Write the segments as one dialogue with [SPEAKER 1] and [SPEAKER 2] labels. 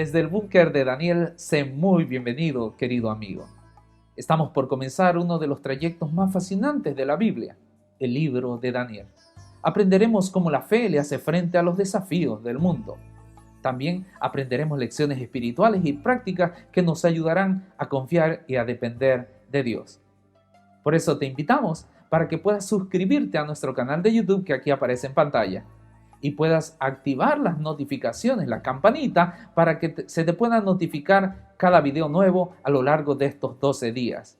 [SPEAKER 1] Desde el búnker de Daniel, sé muy bienvenido, querido amigo. Estamos por comenzar uno de los trayectos más fascinantes de la Biblia, el libro de Daniel. Aprenderemos cómo la fe le hace frente a los desafíos del mundo. También aprenderemos lecciones espirituales y prácticas que nos ayudarán a confiar y a depender de Dios. Por eso te invitamos para que puedas suscribirte a nuestro canal de YouTube que aquí aparece en pantalla y puedas activar las notificaciones, la campanita, para que se te pueda notificar cada video nuevo a lo largo de estos 12 días.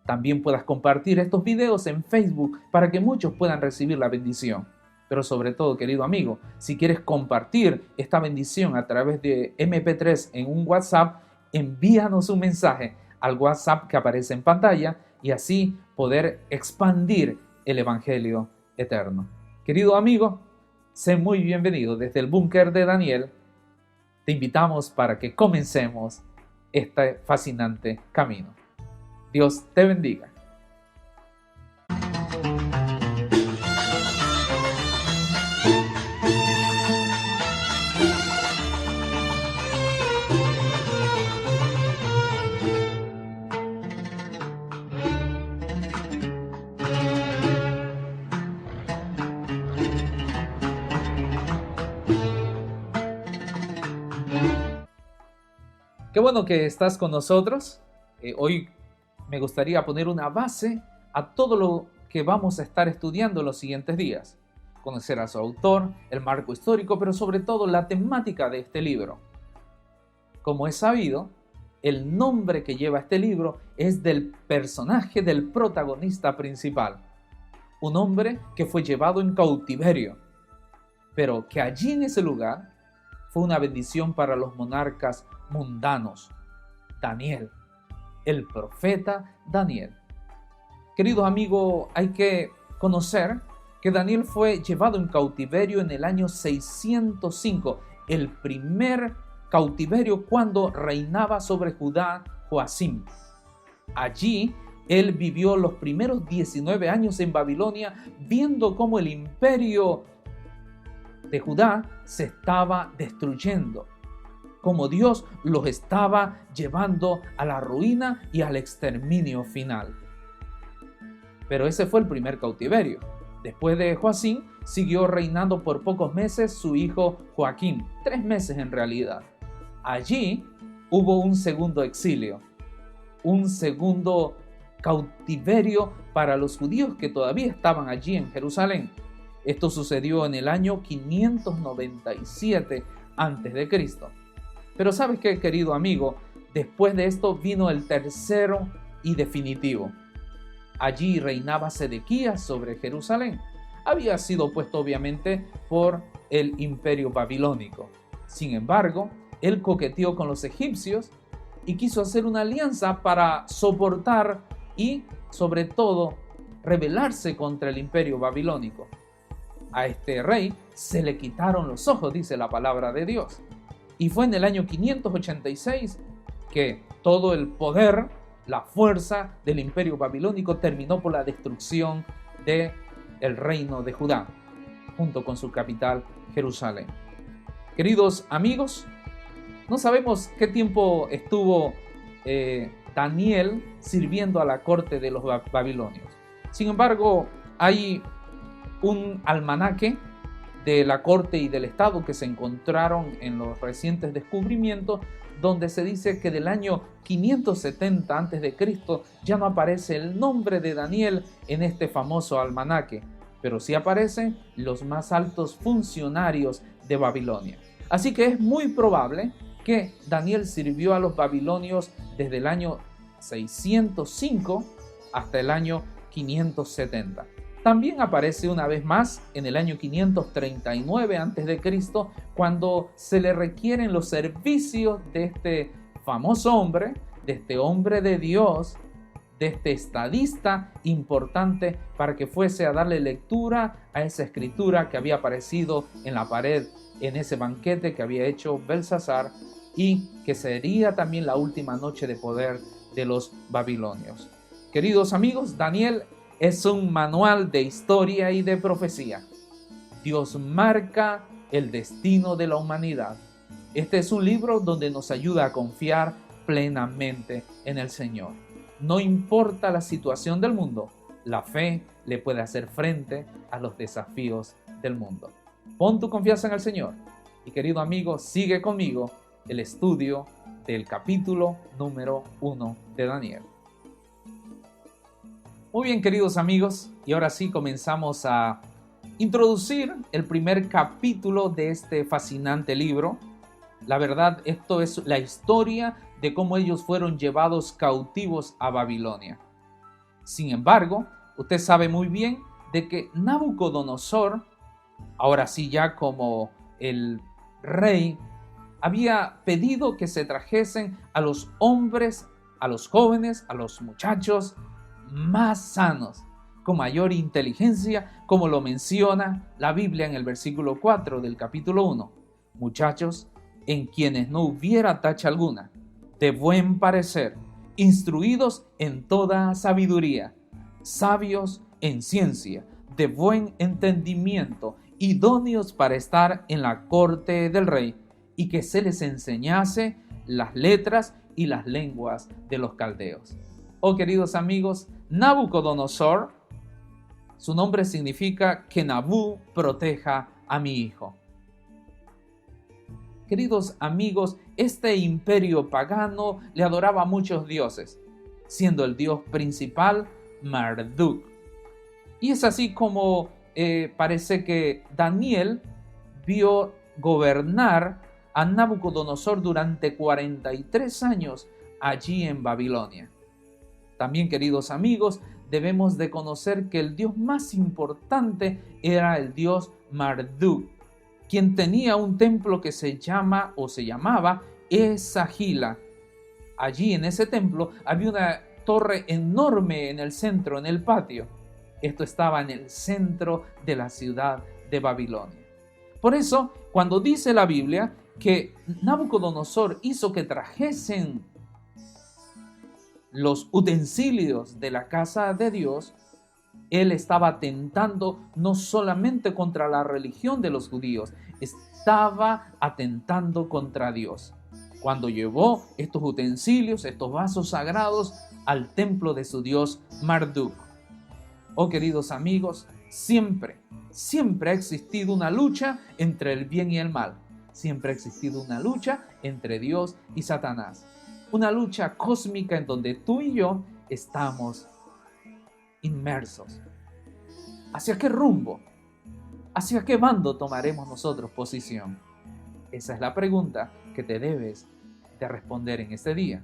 [SPEAKER 1] También puedas compartir estos videos en Facebook para que muchos puedan recibir la bendición. Pero sobre todo, querido amigo, si quieres compartir esta bendición a través de MP3 en un WhatsApp, envíanos un mensaje al WhatsApp que aparece en pantalla y así poder expandir el Evangelio eterno. Querido amigo, sé muy bienvenido desde el búnker de Daniel. Te invitamos para que comencemos este fascinante camino. Dios te bendiga. Qué bueno que estás con nosotros. Hoy me gustaría poner una base a todo lo que vamos a estar estudiando en los siguientes días. Conocer a su autor, el marco histórico, pero sobre todo la temática de este libro. Como es sabido, el nombre que lleva este libro es del personaje, del protagonista principal. Un hombre que fue llevado en cautiverio, pero que allí en ese lugar fue una bendición para los monarcas mundanos. Daniel, el profeta Daniel. Queridos amigos, hay que conocer que Daniel fue llevado en cautiverio en el año 605, el primer cautiverio cuando reinaba sobre Judá Joacim. Allí él vivió los primeros 19 años en Babilonia, viendo cómo el imperio de Judá se estaba destruyendo, como Dios los estaba llevando a la ruina y al exterminio final. Pero ese fue el primer cautiverio. Después de Joacim, siguió reinando por pocos meses su hijo Joaquín, 3 meses en realidad. Allí hubo un segundo exilio, un segundo cautiverio para los judíos que todavía estaban allí en Jerusalén. Esto sucedió en el año 597 a.C. Pero ¿sabes qué, querido amigo? Después de esto vino el tercero y definitivo. Allí reinaba Sedequías sobre Jerusalén. Había sido puesto obviamente por el imperio babilónico. Sin embargo, él coqueteó con los egipcios y quiso hacer una alianza para soportar y, sobre todo, rebelarse contra el imperio babilónico. A este rey se le quitaron los ojos, dice la palabra de Dios. Y fue en el año 586 que todo el poder, la fuerza del imperio babilónico terminó por la destrucción del reino de Judá, junto con su capital, Jerusalén. Queridos amigos, no sabemos qué tiempo estuvo Daniel sirviendo a la corte de los babilonios. Sin embargo, hay un almanaque de la corte y del estado que se encontraron en los recientes descubrimientos, donde se dice que del año 570 a.C. ya no aparece el nombre de Daniel en este famoso almanaque, pero sí aparecen los más altos funcionarios de Babilonia. Así que es muy probable que Daniel sirvió a los babilonios desde el año 605 hasta el año 570. También aparece una vez más en el año 539 a.C., cuando se le requieren los servicios de este famoso hombre, de este hombre de Dios, de este estadista importante, para que fuese a darle lectura a esa escritura que había aparecido en la pared en ese banquete que había hecho Belsasar y que sería también la última noche de poder de los babilonios. Queridos amigos, Daniel es un manual de historia y de profecía. Dios marca el destino de la humanidad Este es un libro donde nos ayuda a confiar plenamente en el Señor. No importa la situación del mundo, la fe le puede hacer frente a los desafíos del mundo. Pon tu confianza en el Señor. Y querido amigo, sigue conmigo el estudio del capítulo número 1 de Daniel. Muy bien, queridos amigos, y ahora sí comenzamos a introducir el primer capítulo de este fascinante libro. La verdad, esto es la historia de cómo ellos fueron llevados cautivos a Babilonia. Sin embargo, usted sabe muy bien de que Nabucodonosor, ahora sí ya como el rey, había pedido que se trajesen a los hombres, a los jóvenes, a los muchachos más sanos, con mayor inteligencia, como lo menciona la Biblia en el versículo 4 del capítulo 1. Muchachos en quienes no hubiera tacha alguna, de buen parecer, instruidos en toda sabiduría, sabios en ciencia, de buen entendimiento, idóneos para estar en la corte del rey, y que se les enseñase las letras y las lenguas de los caldeos. Oh, queridos amigos, Nabucodonosor, su nombre significa que Nabú proteja a mi hijo. Queridos amigos, este imperio pagano le adoraba a muchos dioses, siendo el dios principal Marduk. Y es así como parece que Daniel vio gobernar a Nabucodonosor durante 43 años allí en Babilonia. También, queridos amigos, debemos de conocer que el dios más importante era el dios Marduk, quien tenía un templo que se llamaba Esagila. Allí en ese templo había una torre enorme en el centro, en el patio. Esto estaba en el centro de la ciudad de Babilonia. Por eso, cuando dice la Biblia que Nabucodonosor hizo que trajesen los utensilios de la casa de Dios, él estaba atentando no solamente contra la religión de los judíos, estaba atentando contra Dios. Cuando llevó estos utensilios, estos vasos sagrados, al templo de su dios Marduk. Oh, queridos amigos, siempre ha existido una lucha entre el bien y el mal. Siempre ha existido una lucha entre Dios y Satanás. Una lucha cósmica en donde tú y yo estamos inmersos. ¿Hacia qué rumbo? ¿Hacia qué bando tomaremos nosotros posición? Esa es la pregunta que te debes de responder en este día.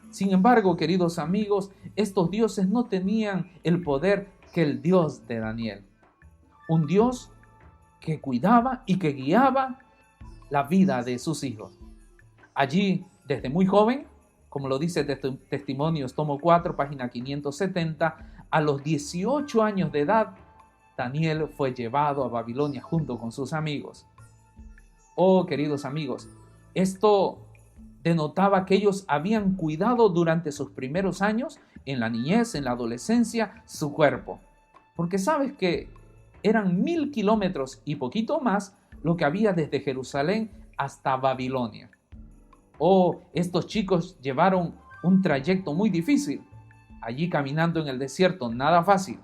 [SPEAKER 1] Sin embargo, queridos amigos, estos dioses no tenían el poder que el Dios de Daniel. Un Dios que cuidaba y que guiaba la vida de sus hijos. Allí, desde muy joven, como lo dice Testimonios, tomo 4, página 570, a los 18 años de edad, Daniel fue llevado a Babilonia junto con sus amigos. Oh, queridos amigos, esto denotaba que ellos habían cuidado durante sus primeros años, en la niñez, en la adolescencia, su cuerpo. Porque sabes que eran 1000 kilómetros y poquito más lo que había desde Jerusalén hasta Babilonia. Oh, estos chicos llevaron un trayecto muy difícil, allí caminando en el desierto, nada fácil,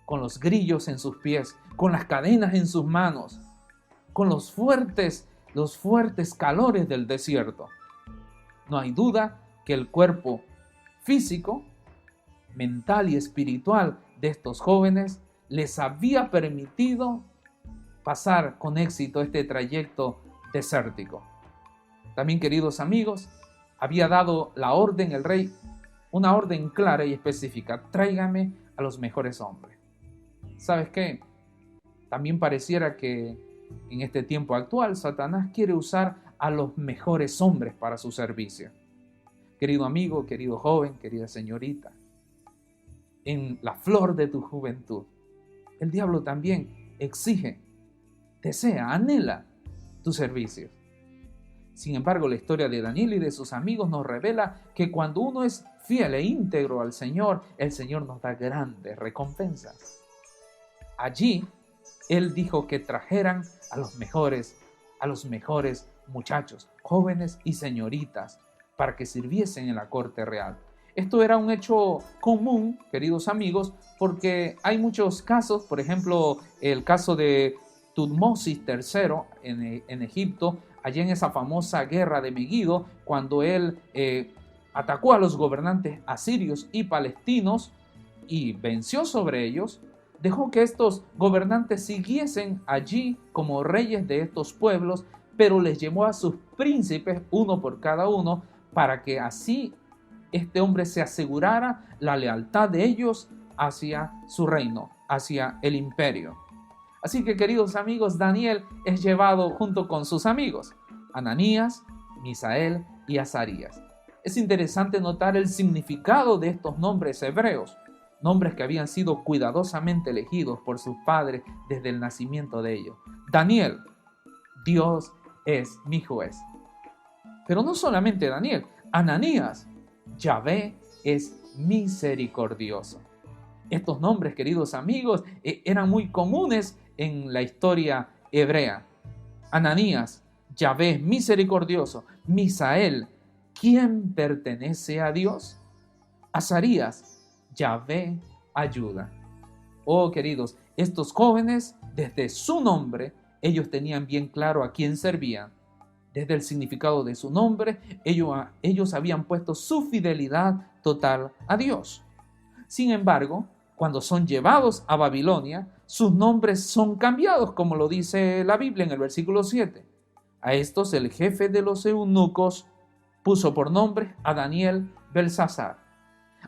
[SPEAKER 1] con los grillos en sus pies, con las cadenas en sus manos, con los fuertes calores del desierto. No hay duda que el cuerpo físico, mental y espiritual de estos jóvenes les había permitido pasar con éxito este trayecto desértico. También, queridos amigos, había dado la orden el rey, una orden clara y específica: tráigame a los mejores hombres. ¿Sabes qué? También pareciera que en este tiempo actual Satanás quiere usar a los mejores hombres para su servicio. Querido amigo, querido joven, querida señorita, en la flor de tu juventud, el diablo también exige, desea, anhela tus servicios. Sin embargo, la historia de Daniel y de sus amigos nos revela que cuando uno es fiel e íntegro al Señor, el Señor nos da grandes recompensas. Allí, Él dijo que trajeran a los mejores a los mejores muchachos, jóvenes y señoritas, para que sirviesen en la corte real. Esto era un hecho común, queridos amigos, porque hay muchos casos, por ejemplo, el caso de Tutmosis III en Egipto, allá en esa famosa guerra de Megido, cuando él atacó a los gobernantes asirios y palestinos y venció sobre ellos, dejó que estos gobernantes siguiesen allí como reyes de estos pueblos, pero les llevó a sus príncipes, uno por cada uno, para que así este hombre se asegurara la lealtad de ellos hacia su reino, hacia el imperio. Así que, queridos amigos, Daniel es llevado junto con sus amigos, Ananías, Misael y Azarías. Es interesante notar el significado de estos nombres hebreos, nombres que habían sido cuidadosamente elegidos por sus padres desde el nacimiento de ellos. Daniel, Dios es mi juez. Pero no solamente Daniel, Ananías, Yahvé es misericordioso. Estos nombres, queridos amigos, eran muy comunes en la historia hebrea. Ananías, Yahvé es misericordioso. Misael, ¿quién pertenece a Dios? Azarías, Yahvé ayuda. Oh, queridos, estos jóvenes, desde su nombre, ellos tenían bien claro a quién servían. Desde el significado de su nombre, ellos habían puesto su fidelidad total a Dios. Sin embargo, cuando son llevados a Babilonia, sus nombres son cambiados, como lo dice la Biblia en el versículo 7. A estos el jefe de los eunucos puso por nombre a Daniel Belsasar.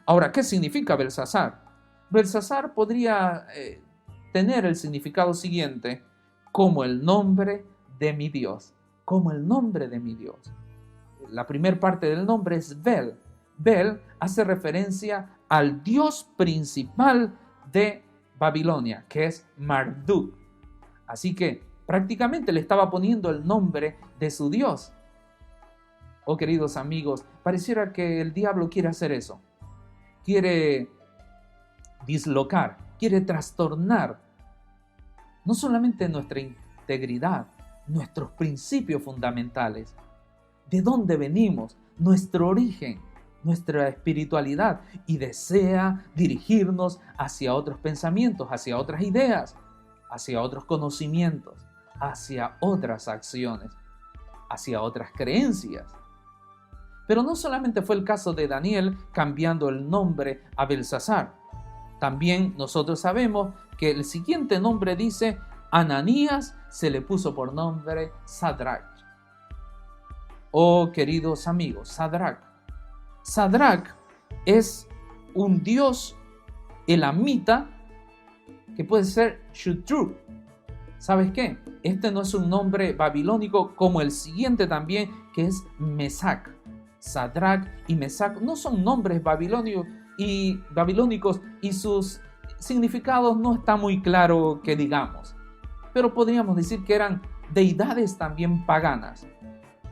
[SPEAKER 1] Ahora, ¿qué significa Belsasar? Belsasar podría tener el significado siguiente: como el nombre de mi Dios. Como el nombre de mi Dios. La primera parte del nombre es Bel. Bel hace referencia al dios principal de Babilonia, que es Marduk. Así que prácticamente le estaba poniendo el nombre de su dios. Oh, queridos amigos, pareciera que el diablo quiere hacer eso. Quiere dislocar, quiere trastornar no solamente nuestra integridad, nuestros principios fundamentales, de dónde venimos, nuestro origen, nuestra espiritualidad, y desea dirigirnos hacia otros pensamientos, hacia otras ideas, hacia otros conocimientos, hacia otras acciones, hacia otras creencias. Pero no solamente fue el caso de Daniel cambiando el nombre a Belsasar. También nosotros sabemos que el siguiente nombre dice: Ananías se le puso por nombre Sadrach. Oh, queridos amigos, Sadrach. Sadrach es un dios elamita que puede ser Shutruk. ¿Sabes qué? Este no es un nombre babilónico como el siguiente también, que es Mesac. Sadrach y Mesac no son nombres babilónicos y sus significados no está muy claro que digamos. Pero podríamos decir que eran deidades también paganas.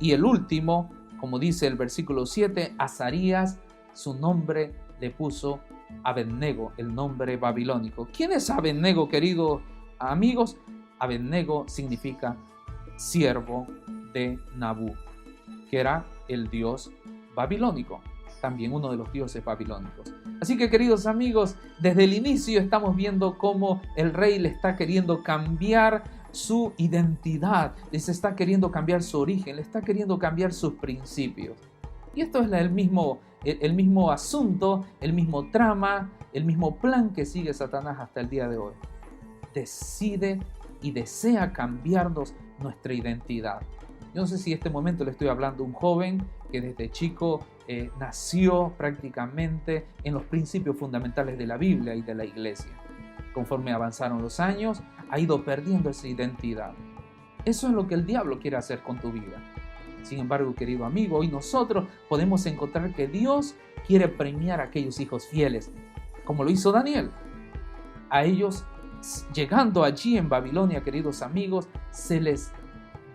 [SPEAKER 1] Y el último, como dice el versículo 7, Azarías, su nombre le puso Abednego, el nombre babilónico. ¿Quién es Abednego, queridos amigos? Abednego significa siervo de Nabú, que era el dios babilónico, también uno de los dioses babilónicos. Así que, queridos amigos, desde el inicio estamos viendo cómo el rey le está queriendo cambiar su identidad, les está queriendo cambiar su origen, le está queriendo cambiar sus principios. Y esto es el mismo asunto, el mismo trama, el mismo plan que sigue Satanás hasta el día de hoy. Decide y desea cambiarnos nuestra identidad. Yo no sé si en este momento le estoy hablando a un joven que desde chico nació prácticamente en los principios fundamentales de la Biblia y de la iglesia. Conforme avanzaron los años, ha ido perdiendo esa identidad. Eso es lo que el diablo quiere hacer con tu vida. Sin embargo, querido amigo, hoy nosotros podemos encontrar que Dios quiere premiar a aquellos hijos fieles, como lo hizo Daniel. A ellos, llegando allí en Babilonia, queridos amigos, se les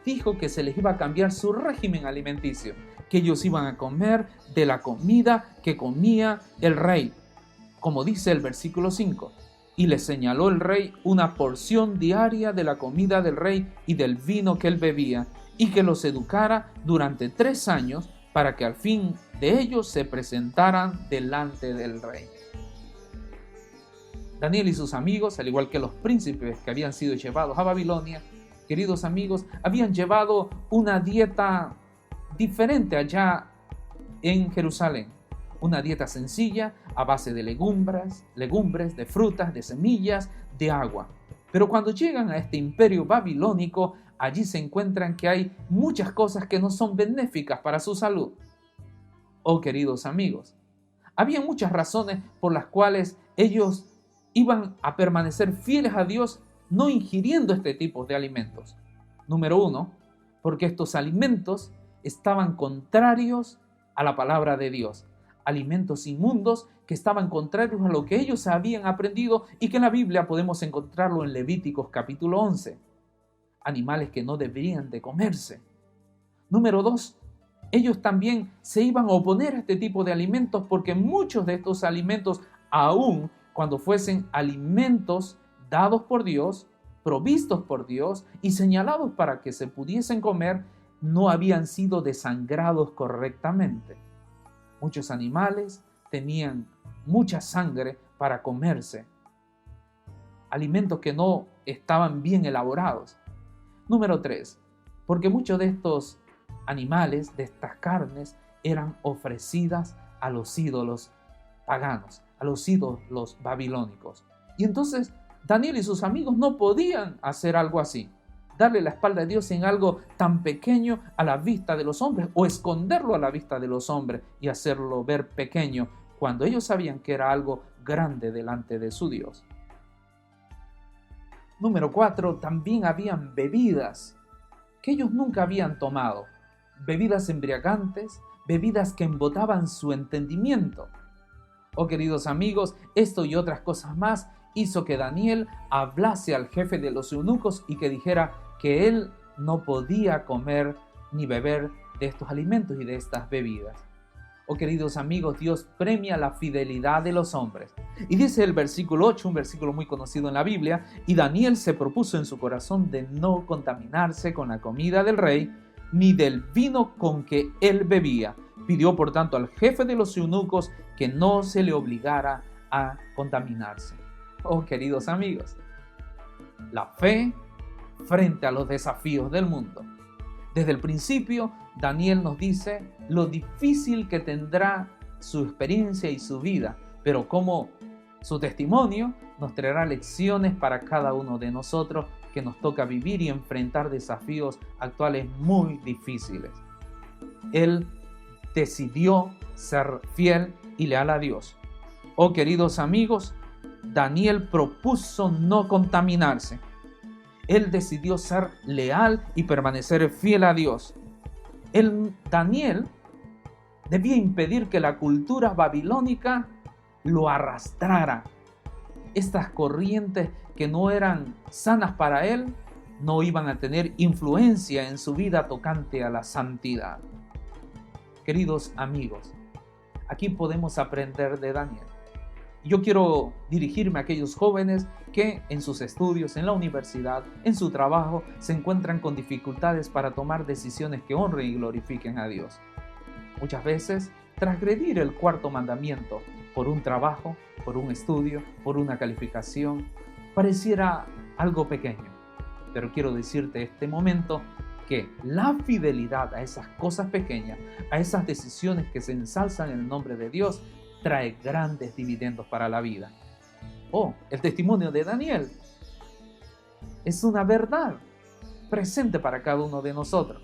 [SPEAKER 1] dijo que se les iba a cambiar su régimen alimenticio, que ellos iban a comer de la comida que comía el rey, como dice el versículo 5. y le señaló el rey una porción diaria de la comida del rey y del vino que él bebía, y que los educara durante 3 años para que al fin de ellos se presentaran delante del rey. Daniel y sus amigos, al igual que los príncipes que habían sido llevados a Babilonia, queridos amigos, habían llevado una dieta diferente allá en Jerusalén. Una dieta sencilla a base de legumbres, de frutas, de semillas, de agua. Pero cuando llegan a este imperio babilónico, allí se encuentran que hay muchas cosas que no son benéficas para su salud. Oh, queridos amigos, había muchas razones por las cuales ellos iban a permanecer fieles a Dios no ingiriendo este tipo de alimentos. Número 1, porque estos alimentos estaban contrarios a la palabra de Dios. Alimentos inmundos que estaban contrarios a lo que ellos habían aprendido y que en la Biblia podemos encontrarlo en Levíticos capítulo 11. Animales que no deberían de comerse. Número 2, ellos también se iban a oponer a este tipo de alimentos porque muchos de estos alimentos, aun cuando fuesen alimentos dados por Dios, provistos por Dios y señalados para que se pudiesen comer, no habían sido desangrados correctamente. Muchos animales tenían mucha sangre para comerse. Alimentos que no estaban bien elaborados. Número 3, porque muchos de estos animales, de estas carnes, eran ofrecidas a los ídolos paganos, a los ídolos babilónicos. Y entonces Daniel y sus amigos no podían hacer algo así, darle la espalda a Dios en algo tan pequeño a la vista de los hombres o esconderlo a la vista de los hombres y hacerlo ver pequeño cuando ellos sabían que era algo grande delante de su Dios. Número 4, también habían bebidas que ellos nunca habían tomado, bebidas embriagantes, bebidas que embotaban su entendimiento. Oh, queridos amigos, esto y otras cosas más hizo que Daniel hablase al jefe de los eunucos y que dijera que él no podía comer ni beber de estos alimentos y de estas bebidas. Oh, queridos amigos, Dios premia la fidelidad de los hombres. Y dice el versículo 8, un versículo muy conocido en la Biblia, y Daniel se propuso en su corazón de no contaminarse con la comida del rey, ni del vino con que él bebía. Pidió, por tanto, al jefe de los eunucos que no se le obligara a contaminarse. Oh, queridos amigos, la fe frente a los desafíos del mundo. Desde el principio, Daniel nos dice lo difícil que tendrá su experiencia y su vida, pero como su testimonio nos traerá lecciones para cada uno de nosotros que nos toca vivir y enfrentar desafíos actuales muy difíciles. Él decidió ser fiel y leal a Dios. Oh, queridos amigos, Daniel propuso no contaminarse. Él decidió ser leal y permanecer fiel a Dios. Daniel debía impedir que la cultura babilónica lo arrastrara. Estas corrientes que no eran sanas para él no iban a tener influencia en su vida tocante a la santidad. Queridos amigos, aquí podemos aprender de Daniel. Yo quiero dirigirme a aquellos jóvenes que en sus estudios, en la universidad, en su trabajo, se encuentran con dificultades para tomar decisiones que honren y glorifiquen a Dios. Muchas veces, transgredir el 4º mandamiento por un trabajo, por un estudio, por una calificación, pareciera algo pequeño. Pero quiero decirte en este momento que la fidelidad a esas cosas pequeñas, a esas decisiones que se ensalzan en el nombre de Dios, trae grandes dividendos para la vida. Oh, el testimonio de Daniel es una verdad presente para cada uno de nosotros.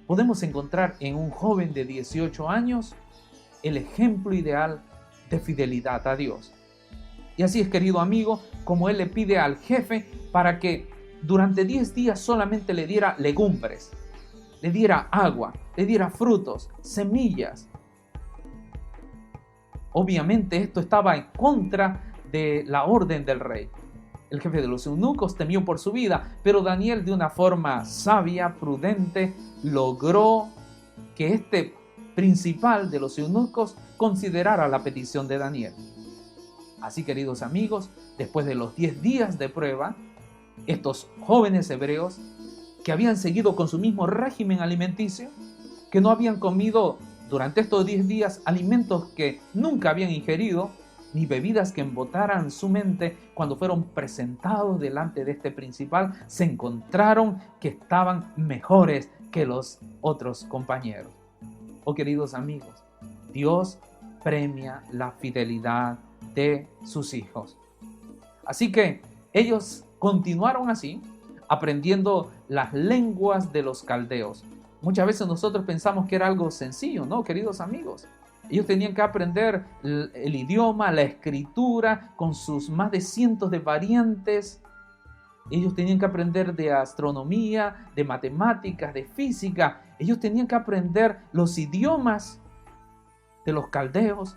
[SPEAKER 1] Podemos encontrar en un joven de 18 años el ejemplo ideal de fidelidad a Dios. Y así es, querido amigo, como él le pide al jefe para que durante 10 días solamente le diera legumbres, le diera agua, le diera frutos, semillas. Obviamente esto estaba en contra de la orden del rey. El jefe de los eunucos temió por su vida, pero Daniel, de una forma sabia, prudente, logró que este principal de los eunucos considerara la petición de Daniel. Así, queridos amigos, después de los 10 días de prueba, estos jóvenes hebreos que habían seguido con su mismo régimen alimenticio, que no habían comido durante estos 10 días alimentos que nunca habían ingerido, ni bebidas que embotaran su mente, cuando fueron presentados delante de este principal, se encontraron que estaban mejores que los otros compañeros. Oh, queridos amigos, Dios premia la fidelidad de sus hijos. Así que ellos continuaron así, aprendiendo las lenguas de los caldeos. Muchas veces nosotros pensamos que era algo sencillo, ¿no, queridos amigos? Ellos tenían que aprender el idioma, la escritura, con sus más de cientos de variantes. Ellos tenían que aprender de astronomía, de matemáticas, de física. Ellos tenían que aprender los idiomas de los caldeos.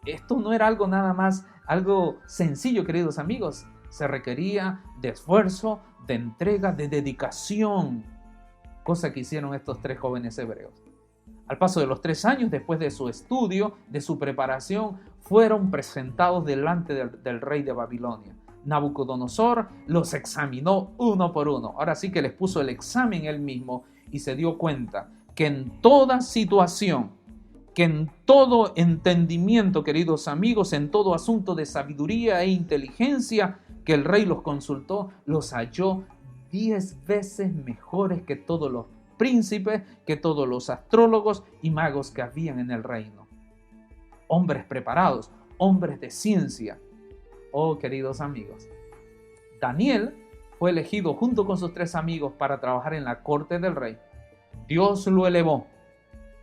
[SPEAKER 1] Esto no era algo nada más, algo sencillo, queridos amigos. Se requería de esfuerzo, de entrega, de dedicación, cosa que hicieron estos 3 jóvenes hebreos. Al paso de los 3 años, después de su estudio, de su preparación, fueron presentados delante del rey de Babilonia. Nabucodonosor los examinó uno por uno. Ahora sí que les puso el examen él mismo y se dio cuenta que en toda situación, que en todo entendimiento, queridos amigos, en todo asunto de sabiduría e inteligencia que el rey los consultó, los halló 10 veces mejores que todos los príncipes, que todos los astrólogos y magos que habían en el reino. Hombres preparados, hombres de ciencia. Oh, queridos amigos, Daniel fue elegido junto con sus 3 amigos para trabajar en la corte del rey. Dios lo elevó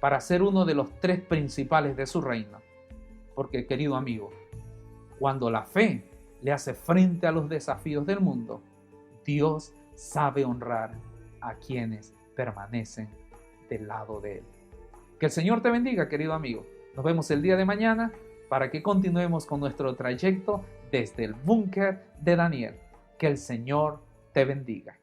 [SPEAKER 1] para ser uno de los 3 principales de su reino. Porque, querido amigo, cuando la fe le hace frente a los desafíos del mundo, Dios sabe honrar a quienes permanecen del lado de Él. Que el Señor te bendiga, querido amigo. Nos vemos el día de mañana para que continuemos con nuestro trayecto desde el búnker de Daniel. Que el Señor te bendiga.